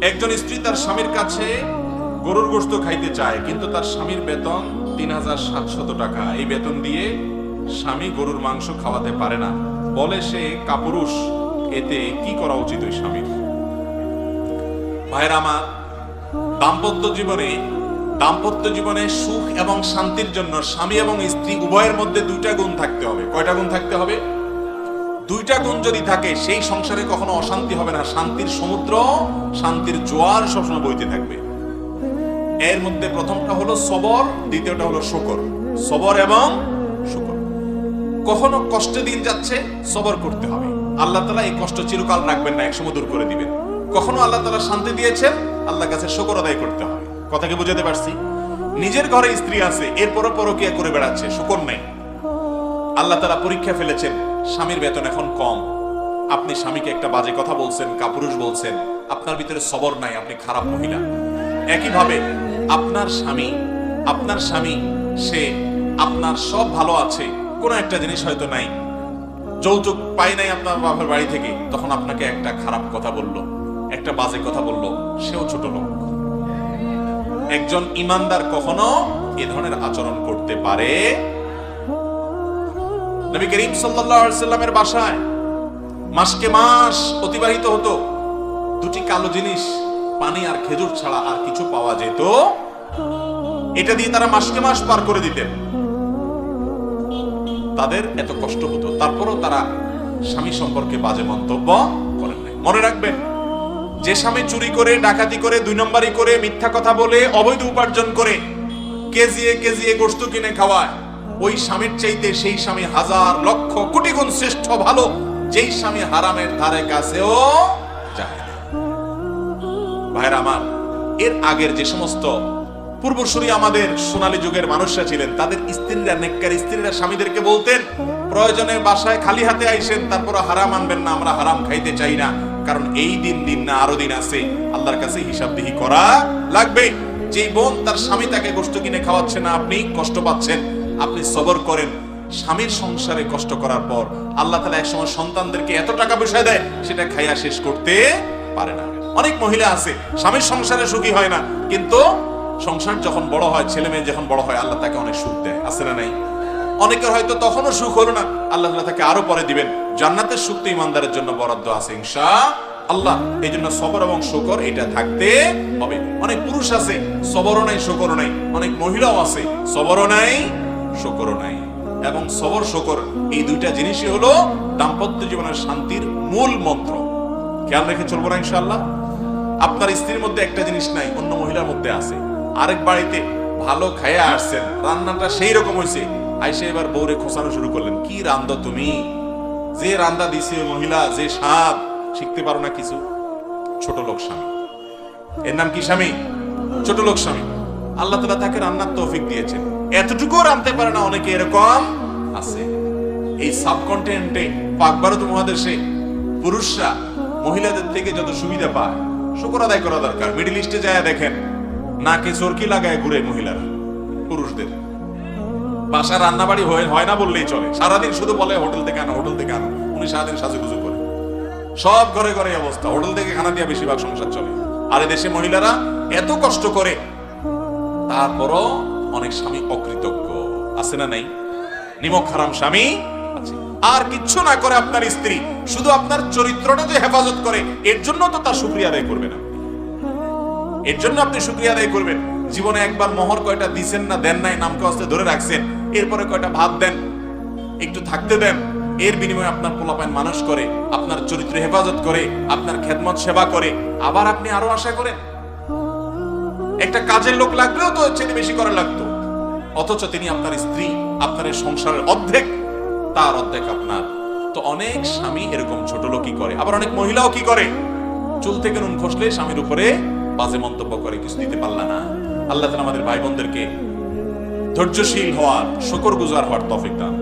একজন স্ত্রী তার স্বামীর কাছে গরুর গোশত খাইতে চায়, কিন্তু তার স্বামীর বেতন ৩৭০০ টাকা। এই বেতন দিয়ে স্বামী গরুর মাংস খাওয়াতে পারে না, বলে সে কাপুরুষ। এতে কি করা উচিত ওই স্বামীর? ভাইরা আমার, দাম্পত্য জীবনে সুখ এবং শান্তির জন্য স্বামী এবং স্ত্রী উভয়ের মধ্যে দুইটা গুণ থাকতে হবে। কয়টা গুণ থাকতে হবে? দুইটা গুণ যদি থাকে, সেই সংসারে কখনো অশান্তি হবে না। শান্তির সমুদ্র, শান্তির জোয়ার সবসময় বইতে থাকবে। এর মধ্যে প্রথমটা হলো সবর, দ্বিতীয়টা হলো শুকর। সবর এবং শুকর। কখনো কষ্টে দিন যাচ্ছে, সবর করতে হবে। আল্লাহ তাআলা এই কষ্ট চিরকাল রাখবেন না, একসময় দূর করে দিবেন। কখনো আল্লাহ তাআলা শান্তি দিয়েছেন, আল্লাহর কাছে শুকর আদায় করতে হবে। কথা কি বুঝাতে পারছি? নিজের ঘরে স্ত্রী আছে, এরপরও পরকীয়া করে বেড়াচ্ছে, শুকর নাই। আল্লাহ তাআলা পরীক্ষা ফেলেছেন, স্বামীর বেতন এখন কম, আপনি স্বামীকে একটা বাজে কথা বলছেন, কাপুরুষ বলছেন, আপনার ভিতরে সবর নাই, আপনি খারাপ মহিলা। একইভাবে আপনার স্বামী সে আপনার সব ভালো আছে, কোন একটা জিনিস হয়তো নাই, যৌতুক পাই নাই আপনার বাবার বাড়ি থেকে, তখন আপনাকে একটা খারাপ কথা বললো, একটা বাজে কথা বললো, সেও ছোট লোক। একজন ইমানদার কখনো এ ধরনের আচরণ করতে পারে? নবী করিম সাল্লাল্লাহু আলাইহি সাল্লামের বাসায় মাসকে মাস অতিবাহিত হতো, দুটি কালো জিনিস, পানি আর খেজুর ছাড়া আর কিছু পাওয়া যেত, এটা দিয়ে তারা মাসকে মাস পার করে দিতেন। তাদের এত কষ্ট হতো, তারপরও তারা স্বামী সম্পর্কে বাজে মন্তব্য করেন নাই। মনে রাখবেন, যে স্বামী চুরি করে, ডাকাতি করে, 2 নম্বরি করে, মিথ্যা কথা বলে, অবৈধ উপার্জন করে কেজিয়ে গোশত কিনে খাওয়ায়, ওই স্বামীর চাইতে সেই স্বামী হাজার লক্ষ কোটি গুণ শ্রেষ্ঠ ভালো, যেই স্বামী হারামের ধারে কাছেও যায় না। ভাইরা আমার, এর আগের যে সমস্ত পূর্বসূরি আমাদের সোনালী যুগের মানুষরা ছিলেন, তাদের স্ত্রীরা, নেককার স্ত্রীরা স্বামীদেরকে বলতেন, প্রয়োজনে বাসায় খালি হাতে আইসেন, তারপর হারাম আনবেন না, আমরা হারাম খাইতে চাই না, কারণ এই দিন না আরো দিন আছে, আল্লাহর কাছে হিসাবদিহি করা লাগবে। যে বোন তার স্বামী তাকে গোশত কিনে খাওয়াচ্ছে না, আপনি কষ্ট পাচ্ছেন, আপনি সবর করেন। স্বামীর সংসারে কষ্ট করার পর আল্লাহ তাআলা একসময় সন্তানদেরকে এত টাকা পয়সা দেয়, সেটা খাইয়া শেষ করতে পারে না। অনেক মহিলা আছে স্বামীর সংসারে সুখী হয় না, কিন্তু সংসার যখন বড় হয়, ছেলে মেয়ে যখন বড় হয়, আল্লাহ তাকে অনেক সুখ দেয়, আছে না নাই? অনেকের হয়তো তখনও সুখ হলো না, আল্লাহ তাআলা তাকে আরো পরে দিবেন। জান্নাতের সুখ তো ইমানদারের জন্য বরাদ্দ আছে ইনশাআল্লাহ। এই জন্য সবর এবং শুকর এটা থাকতে হবে। অনেক পুরুষ আছে সবরও নাই, শুকরও নাই, অনেক মহিলাও আছে সবরও নাই, শুকরও নাই। এবং সবর শুকর এই দুইটা জিনিসই হলো দাম্পত্য জীবনের শান্তির মূল মন্ত্র। খেয়াল রেখে চলবো না ইনশাআল্লাহ। আপনার স্ত্রীর মধ্যে একটা জিনিস নাই, অন্য মহিলার মধ্যে আছে। আরেক বাড়িতে ভালো খাইয়া আসছেন, রান্নাটা সেই রকম হয়েছে, আইসে এবার বউরে খোঁচানো শুরু করলেন, কি রান্দো তুমি, যে রান্দা দিছে মহিলা, যে স্বাদ, শিখতে পারো না কিছু। ছোট লোক স্বামী, এর নাম কি স্বামী? ছোট লোক স্বামী। আল্লাহ তাআলা তাকে রান্নার তৌফিক দিয়েছেন, এতটুকু রাঁধতে পারে না, অনেকে এরকম আছে। এই সাবকন্টিনেন্টে, পাক ভারত মহাদেশে পুরুষরা মহিলাদের থেকে যত সুবিধা পায়, শুকর আদায় করা দরকার। মিডল ইস্টে যায় দেখেন, নাকে চরকি লাগায় ঘুরে মহিলারা, পুরুষদের বাসা রান্না বাড়ি হয় না বললেই চলে, সারাদিন শুধু বলে হোটেল থেকে আনো, হোটেল থেকে আনো। উনি সারাদিন সাজুগুজু করে, সব ঘরে ঘরে অবস্থা, হোটেল থেকে খানা দিয়ে বেশিরভাগ সংসার চলে। আর দেশে মহিলারা এত কষ্ট করে, তারপরও অনেক স্বামী অকৃতজ্ঞ, আছে না নাই? নিমক হারাম স্বামী আছে। আর কিচ্ছু না করে আপনার স্ত্রী, শুধু আপনার চরিত্রটা যে হেফাজত করে, এর জন্য তো তার শুকরিয়া আদায় করবেন আপনি, এর জন্য আপনি শুকরিয়া আদায় করবেন। জীবনে একবার মোহর কয়টা দিছেন না, দেন নাই, নামকে আস্তে ধরে রাখছেন, এরপরে কয়টা ভাত দেন, একটু থাকতে দেন, এর বিনিময়ে আপনার পোলাপাইন মানুষ করে, আপনার চরিত্র হেফাজত করে, আপনার খেদমত সেবা করে, আবার আপনি আরো আশা করেন। একটা কাজের লোক লাগলেও তো চেয়ে বেশি করা লাগতো, অথচ তিনি আপনার স্ত্রী, আপনার সংসারের অর্ধেক, তার অর্ধেক আপনার। তো অনেক স্বামী এরকম ছোট লোকই করে। আবার অনেক মহিলাও কি করে, চুল থেকে নুন খসলে স্বামীর উপরে বাজে মন্তব্য করে, কিছু দিতে পারলা না। আল্লাহ তাআলা আমাদের ভাই বোনদেরকে ধৈর্যশীল হওয়ার, শুকরগুজার হওয়ার তৌফিক দান।